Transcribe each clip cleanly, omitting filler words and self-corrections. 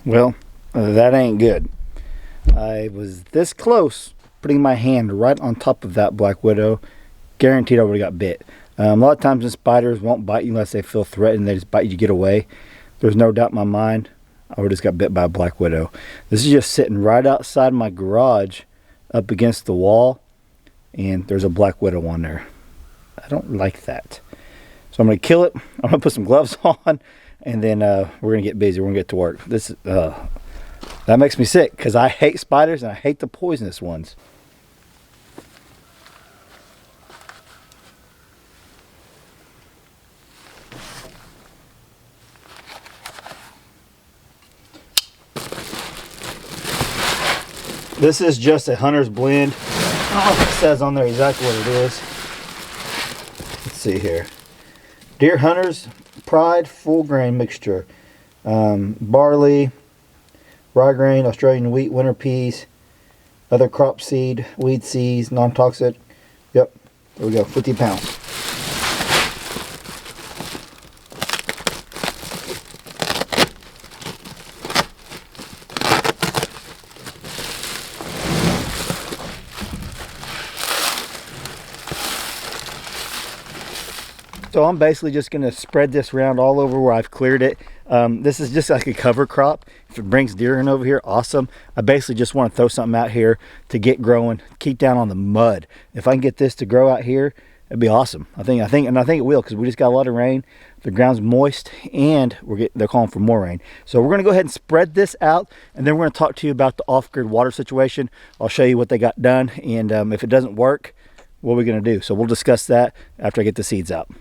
Well, that ain't good. I was this close putting my hand right on top of that black widow. Guaranteed I would have got bit. A lot of times the spiders won't bite you unless they feel threatened. They just bite you to get away. There's no doubt in my mind I would have just got bit by a black widow. This is just sitting right outside my garage up against the wall, and there's a black widow on there. I don't like that. So I'm going to kill it. I'm going to put some gloves on, and then we're going to get busy. We're going to get to work. That makes me sick because I hate spiders and I hate the poisonous ones. This is just a hunter's blend. I don't know if it says on there exactly what it is. Let's see here. Deer Hunter's Pride full grain mixture. Barley, rye grain, Australian wheat, winter peas, other crop seed, weed seeds, non-toxic. Yep, there we go, 50 pounds. So I'm basically just going to spread this around all over where I've cleared it. This is just like a cover crop. If it brings deer in over here, awesome. I basically just want to throw something out here to get growing, keep down on the mud. If I can get this to grow out here, it'd be awesome. I think it will, because we just got a lot of rain. The ground's moist, and they're calling for more rain. So we're going to go ahead and spread this out, and then we're going to talk to you about the off-grid water situation. I'll show you what they got done, and if it doesn't work, what are we going to do? So we'll discuss that after I get the seeds out.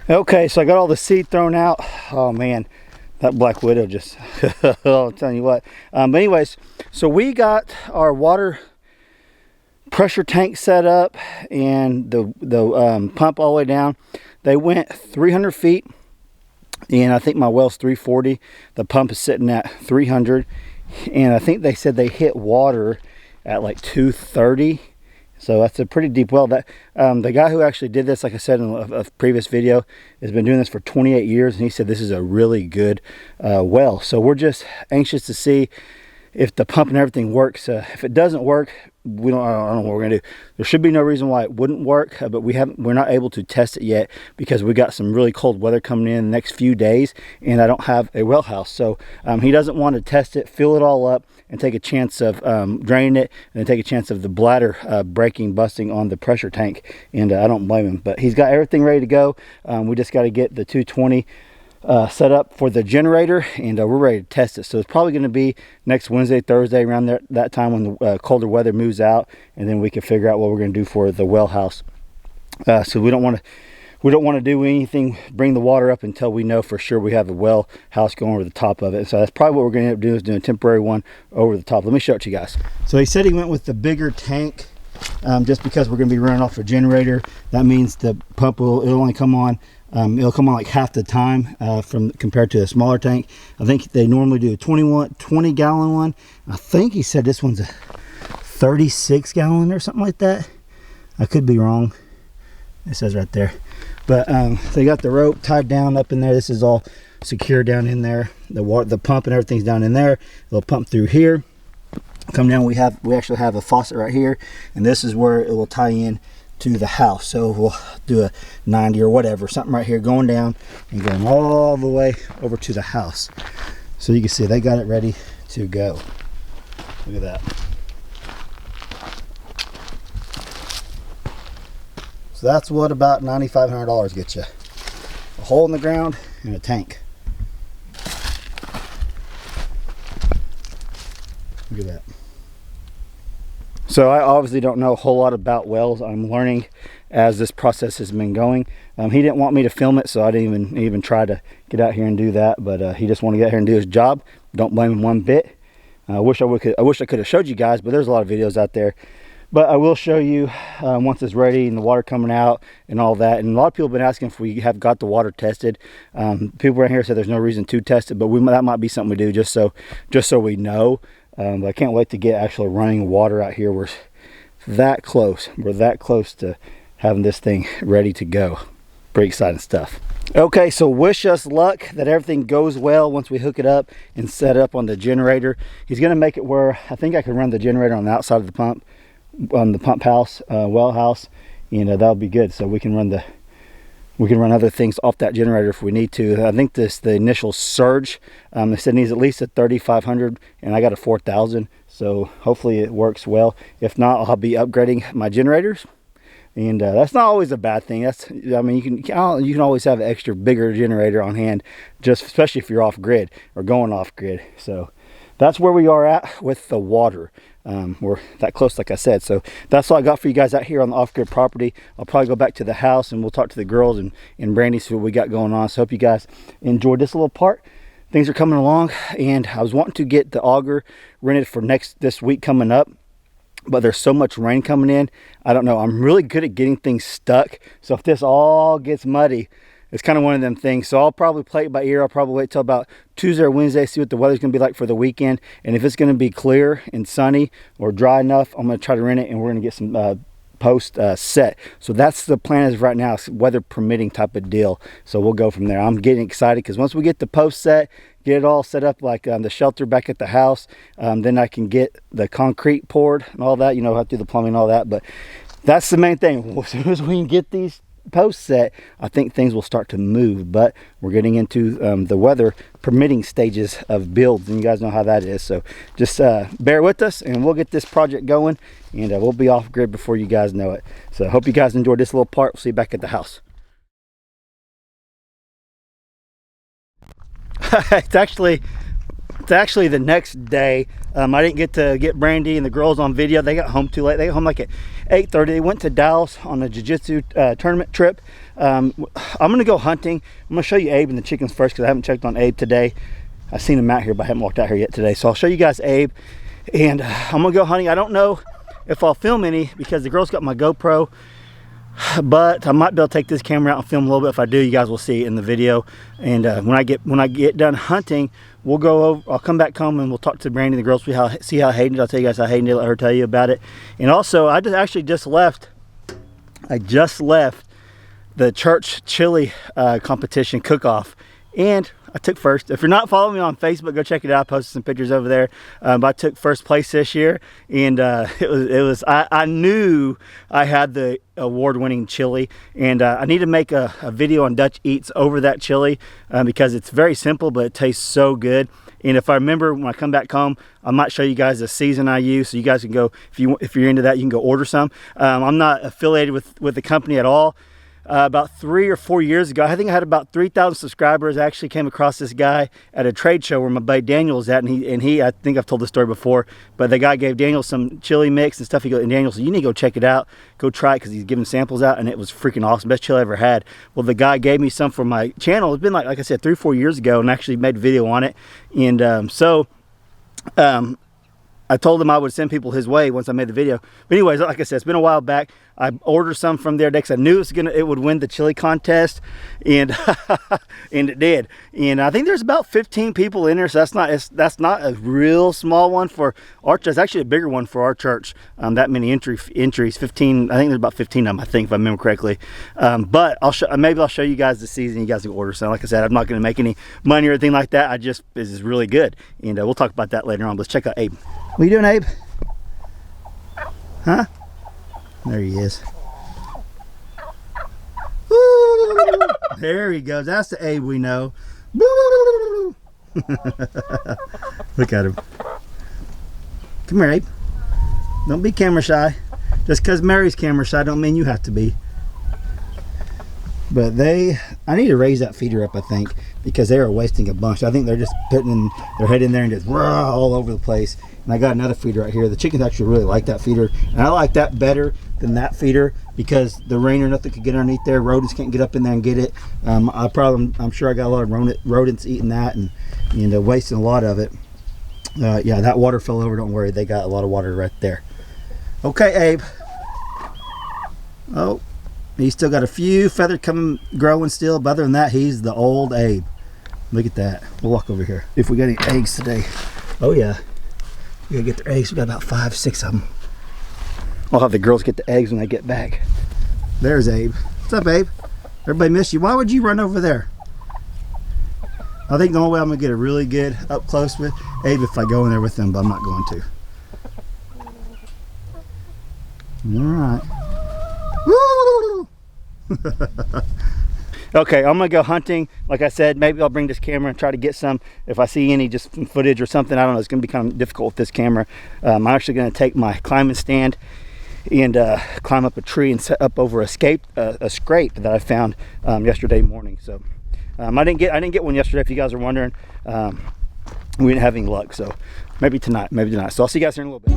Okay, so I got all the seed thrown out. Oh man, that black widow just, I'll tell you what. But anyways, so we got our water pressure tank set up and the pump all the way down. They went 300 feet, and I think my well's 340. The pump is sitting at 300, and I think they said they hit water at like 230. So that's a pretty deep well. That the guy who actually did this, like I said in a previous video, has been doing this for 28 years, and he said this is a really good well. So we're just anxious to see if the pump and everything works. If it doesn't work, I don't know what we're gonna do. There should be no reason why it wouldn't work, but we're not able to test it yet because we got some really cold weather coming in the next few days, and I don't have a well house. So he doesn't want to test it, fill it all up, and take a chance of draining it, and then take a chance of the bladder busting on the pressure tank. And I don't blame him, but he's got everything ready to go. We just got to get the 220 set up for the generator, and we're ready to test it. So it's probably going to be next Wednesday, Thursday, around that time when the colder weather moves out, and then we can figure out what we're going to do for the well house. So we don't want to do anything, bring the water up until we know for sure we have a well house going over the top of it. So that's probably what we're going to end up doing, is doing a temporary one over the top. Let me show it to you guys. So he said he went with the bigger tank just because we're going to be running off a generator. That means the pump it'll only come on. It'll come on like half the time compared to a smaller tank. I think they normally do a 20 gallon one. I think he said this one's a 36 gallon or something like that. I could be wrong. It says right there. But they got the rope tied down up in there. This is all secure down in there. The pump and everything's down in there. It'll pump through here. Come down. We actually have a faucet right here, and this is where it will tie in to the house. So we'll do a 90 or whatever, something right here, going down and going all the way over to the house. So you can see they got it ready to go. Look at that. So that's what about $9,500 gets you. A hole in the ground and a tank. Look at that. So I obviously don't know a whole lot about wells. I'm learning as this process has been going. He didn't want me to film it, so I didn't even try to get out here and do that, but he just wanted to get out here and do his job. Don't blame him one bit. I wish I could have showed you guys, but there's a lot of videos out there. But I will show you once it's ready and the water coming out and all that. And a lot of people have been asking if we have got the water tested. People around here said there's no reason to test it, but that might be something we do just so we know. But I can't wait to get actual running water out here. We're that close. We're that close to having this thing ready to go. Pretty exciting stuff. Okay, so wish us luck that everything goes well once we hook it up and set up on the generator. He's going to make it where I think I can run the generator on the outside of the pump. On the pump house, well house, that'll be good. So we can run other things off that generator if we need to. I think the initial surge, they said needs at least a 3,500, and I got a 4,000. So hopefully it works well. If not, I'll be upgrading my generators, and that's not always a bad thing. You can always have an extra bigger generator on hand, especially if you're off grid or going off grid. So that's where we are at with the water. We're that close, like I said. So that's all I got for you guys out here on the off-grid property. I'll probably go back to the house and we'll talk to the girls and Brandy, see what we got going on. So hope you guys enjoyed this little part. Things are coming along, and I was wanting to get the auger rented for this week coming up, but there's so much rain coming in. I don't know. I'm really good at getting things stuck. So if this all gets muddy, it's kind of one of them things. So I'll probably play it by ear. I'll probably wait till about Tuesday or Wednesday, see what the weather's going to be like for the weekend. And if it's going to be clear and sunny or dry enough, I'm going to try to rent it, and we're going to get some post set. So that's the plan as of right now. It's weather permitting type of deal. So we'll go from there. I'm getting excited because once we get the post set, get it all set up like the shelter back at the house, then I can get the concrete poured and all that. Have to do the plumbing and all that. But that's the main thing. As soon as we can get these post set, I think things will start to move. But we're getting into the weather permitting stages of builds, and you guys know how that is. So just bear with us, and we'll get this project going, and we'll be off grid before you guys know it. So I hope you guys enjoyed this little part. We'll see you back at the house. It's actually the next day. I didn't get to get Brandy and the girls on video. They got home too late. They got home like at 8:30. They went to Dallas on a jiu-jitsu tournament trip. I'm gonna go hunting. I'm gonna show you Abe and the chickens first because I haven't checked on Abe today. I've seen him out here, but I haven't walked out here yet today. So I'll show you guys Abe, and I'm gonna go hunting. I don't know if I'll film any because the girls got my GoPro, but I might be able to take this camera out and film a little bit. If I do, you guys will see it in the video. And when I get done hunting, we'll go over. I'll come back home and we'll talk to Brandy and the girls. See how Hayden did. I'll tell you guys how Hayden did. Let her tell you about it. And also, I just left the church chili competition cook-off, and I took first. If you're not following me on Facebook, go check it out. I posted some pictures over there. I took first place this year, and I knew I had the award-winning chili, and I need to make a video on Dutch Eats over that chili because it's very simple, but it tastes so good. And if I remember when I come back home, I might show you guys the season I use, so you guys can go, if you're into that, you can go order some. I'm not affiliated with the company at all. About 3 or 4 years ago, I think I had about 3,000 subscribers. I actually came across this guy at a trade show where my buddy Daniel was at, and he I think I've told the story before, but the guy gave Daniel some chili mix and stuff. And Daniel said, you need to go check it out, go try it, because he's giving samples out, and it was freaking awesome, best chili I ever had. Well, the guy gave me some for my channel. It's been like I said, 3 or 4 years ago, and actually made a video on it. And I told him I would send people his way once I made the video. But anyways, like I said, it's been a while back. I ordered some from there because I knew it would win the chili contest, and and it did. And I think there's about 15 people in there, so that's not a real small one for our church. It's actually a bigger one for our church. That many entries, 15. I think there's about 15 of them, I think, if I remember correctly. But maybe I'll show you guys the season. You guys can order some. Like I said, I'm not going to make any money or anything like that. This is really good, and we'll talk about that later on. Let's check out Abe. What are you doing, Abe? Huh? There he is. There he goes. That's the Abe we know. Look at him. Come here, Abe. Don't be camera shy. Just because Mary's camera shy don't mean you have to be. But I need to raise that feeder up, I think, because they are wasting a bunch. I think they're just putting their head in there and just all over the place. And I got another feeder right here. The chickens actually really like that feeder, and I like that better than that feeder because the rain or nothing could get underneath there. Rodents can't get up in there and get it. I'm sure I got a lot of rodents eating that and wasting a lot of it. Yeah, that water fell over. Don't worry, they got a lot of water right there. Okay, Abe. Oh. He's still got a few feathers growing still, but other than that, he's the old Abe. Look at that. We'll walk over here. If we got any eggs today. Oh yeah. We gotta get their eggs. We got about 5, 6 of them. I'll have the girls get the eggs when they get back. There's Abe. What's up, Abe? Everybody miss you. Why would you run over there? I think the only way I'm gonna get a really good up close with Abe if I go in there with them, but I'm not going to. Alright. Woo! Okay, I'm gonna go hunting. Like I said, maybe I'll bring this camera and try to get some. If I see any just footage or something, I don't know. It's gonna be kind of difficult with this camera. I'm actually gonna take my climbing stand and climb up a tree and set up over a scrape that I found yesterday morning. So I didn't get one yesterday. If you guys are wondering, we didn't have any luck. So maybe tonight. So I'll see you guys here in a little bit.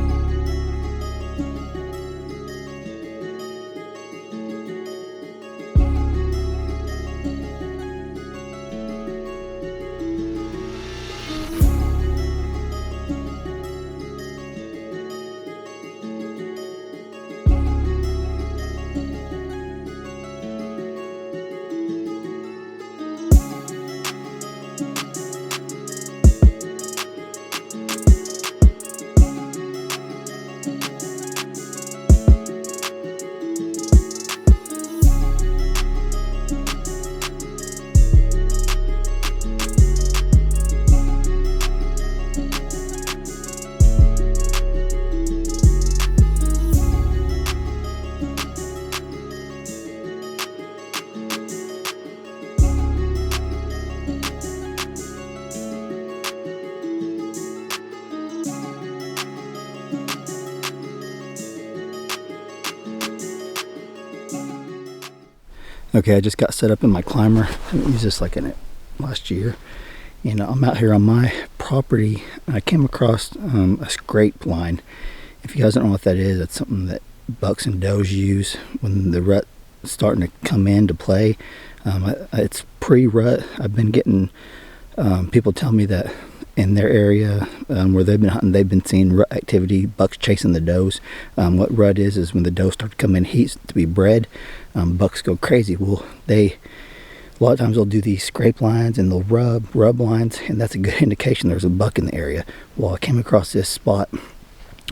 Okay, I just got set up in my climber. I didn't use this like in it last year. And I'm out here on my property. I came across a scrape line. If you guys don't know what that is, that's something that bucks and does use when the rut is starting to come into play. It's pre-rut. I've been getting people tell me that in their area where they've been hunting, they've been seeing rut activity, bucks chasing the does. What rut is when the does start to come in heat to be bred, bucks go crazy. Well, a lot of times they'll do these scrape lines and they'll rub lines, and that's a good indication there's a buck in the area. Well, I came across this spot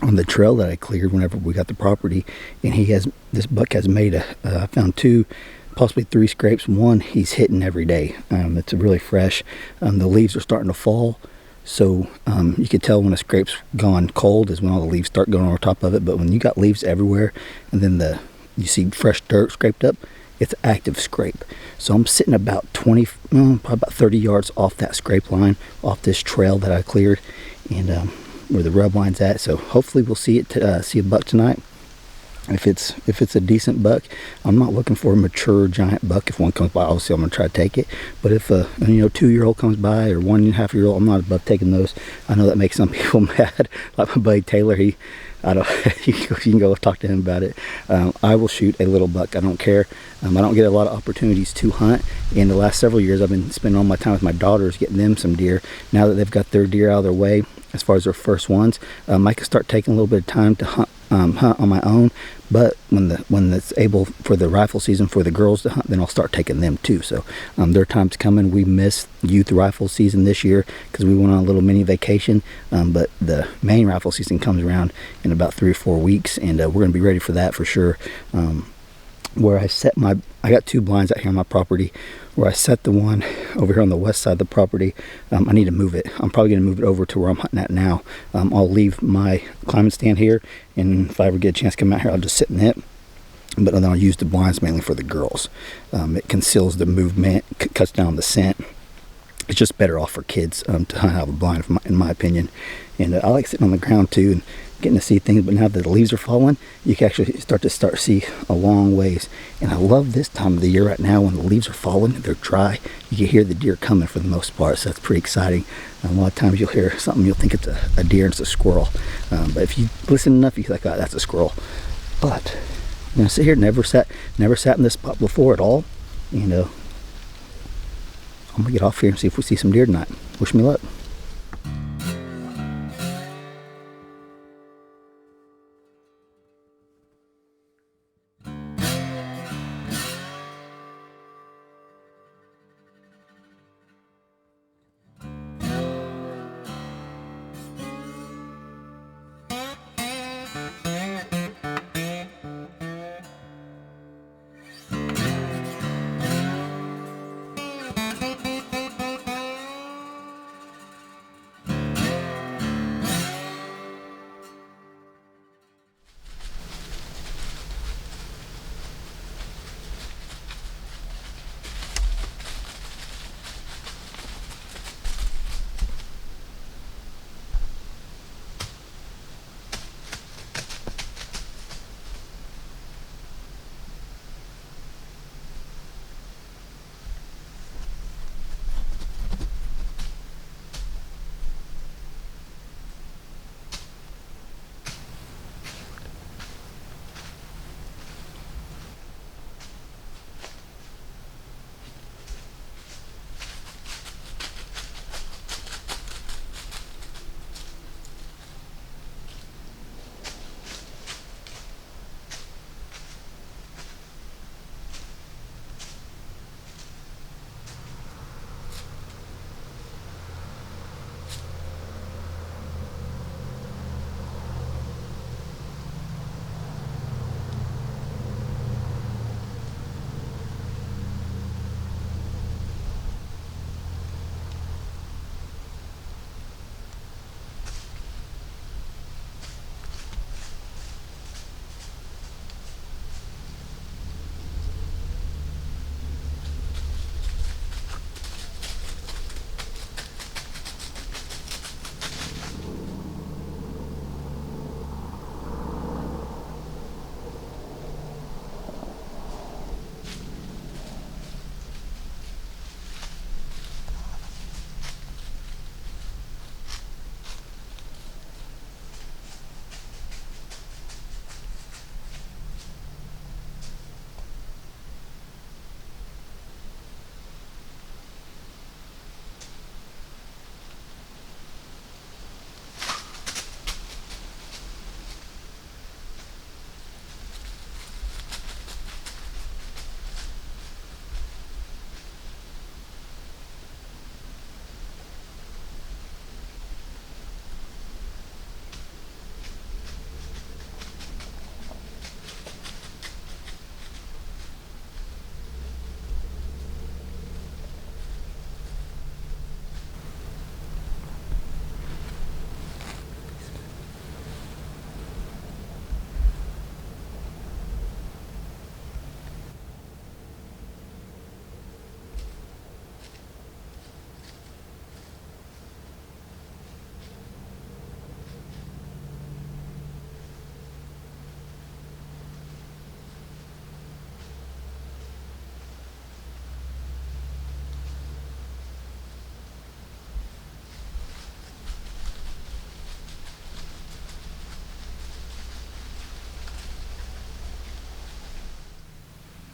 on the trail that I cleared whenever we got the property, and this buck has made I found 2, possibly 3 scrapes. One he's hitting every day. It's really fresh. The leaves are starting to fall. So you can tell when a scrape's gone cold is when all the leaves start going over top of it. But when you got leaves everywhere and then you see fresh dirt scraped up, it's active scrape. So I'm sitting about probably about 30 yards off that scrape line, off this trail that I cleared, and where the rub line's at. So hopefully we'll see a buck tonight. If it's a decent buck, I'm not looking for a mature giant buck. If one comes by, obviously I'm gonna try to take it. But if a 2-year-old comes by or 1.5-year-old, I'm not above taking those. I know that makes some people mad. Like my buddy Taylor, you can go talk to him about it. I will shoot a little buck. I don't care. I don't get a lot of opportunities to hunt. In the last several years, I've been spending all my time with my daughters, getting them some deer. Now that they've got their deer out of their way, as far as their first ones, I can start taking a little bit of time to hunt on my own. But when it's able for the rifle season for the girls to hunt, then I'll start taking them too. So their time's coming. We missed youth rifle season this year because we went on a little mini vacation, but the main rifle season comes around in about 3 or 4 weeks, and we're going to be ready for that for sure. Where I got 2 blinds out here on my property. Where I set the one over here on the west side of the property, I need to move it. I'm probably going to move it over to where I'm hunting at now. I'll leave my climbing stand here, and if I ever get a chance to come out here, I'll just sit in it. But then I'll use the blinds mainly for the girls. It conceals the movement, cuts down the scent, it's just better off for kids to hunt out of a blind, in my opinion. And I like sitting on the ground too and getting to see things. But now that the leaves are falling, you can actually start to see a long ways. And I love this time of the year right now when the leaves are falling, they're dry. You can hear the deer coming for the most part, so that's pretty exciting. And a lot of times you'll hear something, you'll think it's a deer and it's a squirrel. But if you listen enough, you're like, oh, that's a squirrel. But I'm gonna sit here, never sat in this spot before at all. And I'm gonna get off here and see if we see some deer tonight. Wish me luck.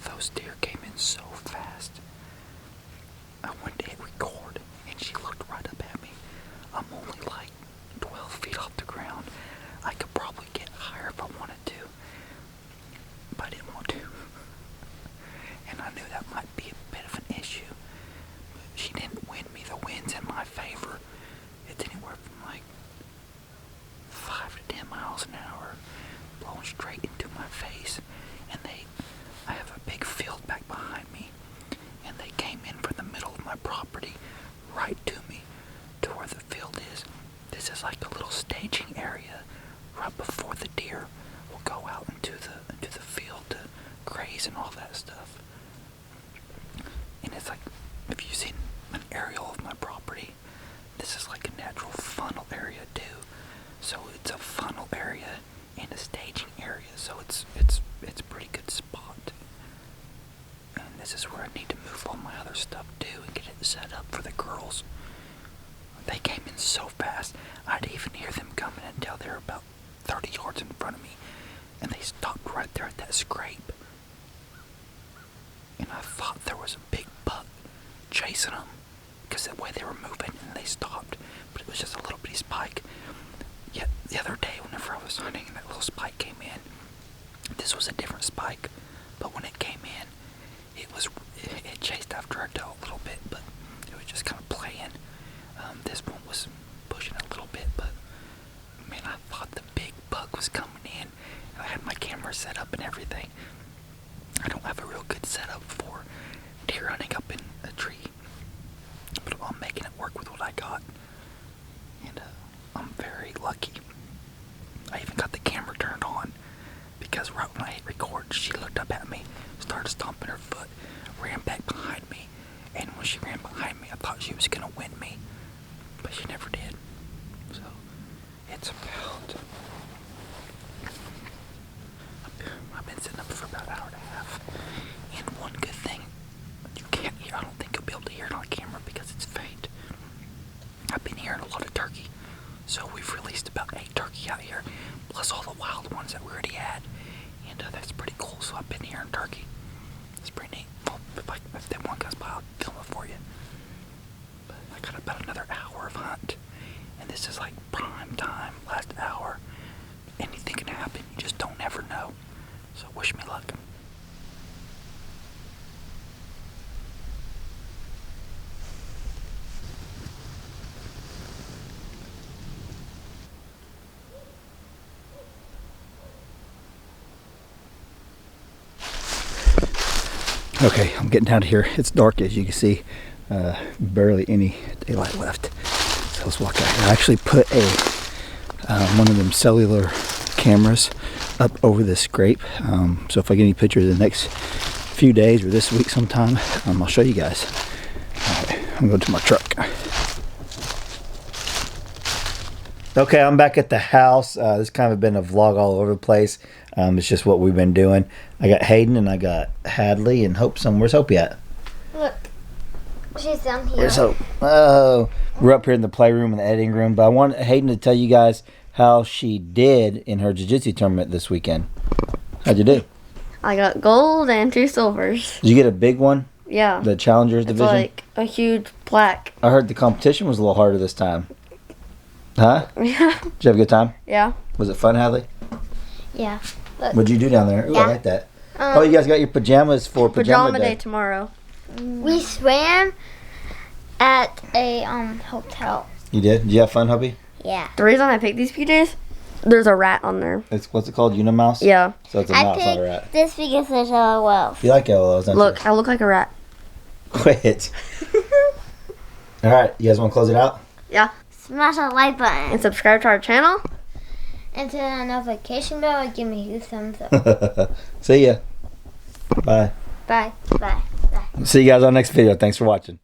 Those deer came in so fast. I went to hit record and she looked right up at me. I'm only like 12 feet off the ground. I could probably get higher if I wanted to, but I didn't want to. And I knew that might be a bit of an issue. She didn't win me. The wind's in my favor. It's anywhere from like 5 to 10 miles an hour, blowing straight into my face. And I have a big field back behind me, and they came in from the middle of my property, right to me, to where the field is. This is like a little staging area right before the deer will go out into the field to graze and all that stuff. And it's like, if you've seen an aerial of my property. This is like a natural funnel area too. So it's a funnel area and a staging area. So it's a pretty good spot. And this is where I need to move all my other stuff too and get it set up for the girls. They came in so fast, I'd even hear them coming until they were about 30 yards in front of me. And they stopped right there at that scrape. And I thought there was a big buck chasing them because the way they were moving, and they stopped. But it was just a little bitty spike. Yet the other day, whenever I was hunting and that little spike came in, this was a different spike. But when it came in, it chased after our tail a little bit, but it was just kind of playing. This one was pushing a little bit, but man, I thought the big buck was coming in. I had my camera set up and everything. I don't have a real good setup for deer hunting up in a tree, but I'm making it work with what I got, and I'm very lucky. I even got the camera turned on because right when I hit record, she looked up at me, started stomping her foot, ran back behind me, and when she ran behind me, I thought she was gonna win me, but she never did. So it's about, I've been sitting up for about an hour and a half, and one good thing you can't hear, I don't think you'll be able to hear it on camera because it's faint. I've been hearing a lot of turkey, so we've released about 8 turkey out here, plus all the wild ones that we already had, and that's pretty cool. So I've been hearing turkey. It's pretty neat. Well, if that one goes by, I'll film it for you. But I got about another hour of hunt, and this is like prime time, last hour. Anything can happen. You just don't ever know. So wish me luck. Okay, I'm getting out of here. It's dark, as you can see. Barely any daylight left. So let's walk out here. I actually put one of them cellular cameras up over this scrape. So if I get any pictures in the next few days or this week sometime, I'll show you guys. All right, I'm going to my truck. Okay, I'm back at the house. This kind of been a vlog all over the place. It's just what we've been doing. I got Hayden and I got Hadley and Hope somewhere. Where's Hope at? Look, she's down here. Where's Hope? Oh, we're up here in the playroom and the editing room. But I want Hayden to tell you guys how she did in her jiu-jitsu tournament this weekend. How'd you do? I got gold and 2 silvers. Did you get a big one? Yeah. The Challengers It's division? like a huge plaque. I heard the competition was a little harder this time. Huh? Yeah. Did you have a good time? Yeah. Was it fun, Hadley? Yeah. Look. What'd you do down there? Ooh, Yeah. I like that. Oh, you guys got your pajamas for Pajama day tomorrow. We swam at a hotel. You did? Did you have fun, hubby? Yeah. The reason I picked these PJs, there's a rat on there. It's what's it called? Unimouse? Yeah. So it's a I mouse, not a picked rat. this because there's LOLs. You like LOLs, don't Look, I look like a rat. you? Quit. All right, you guys want to close it out? Yeah. Smash that like button. And subscribe to our channel. And turn on the notification bell and give me 2 thumbs up. See ya. Bye. Bye. Bye. Bye. See you guys on the next video. Thanks for watching.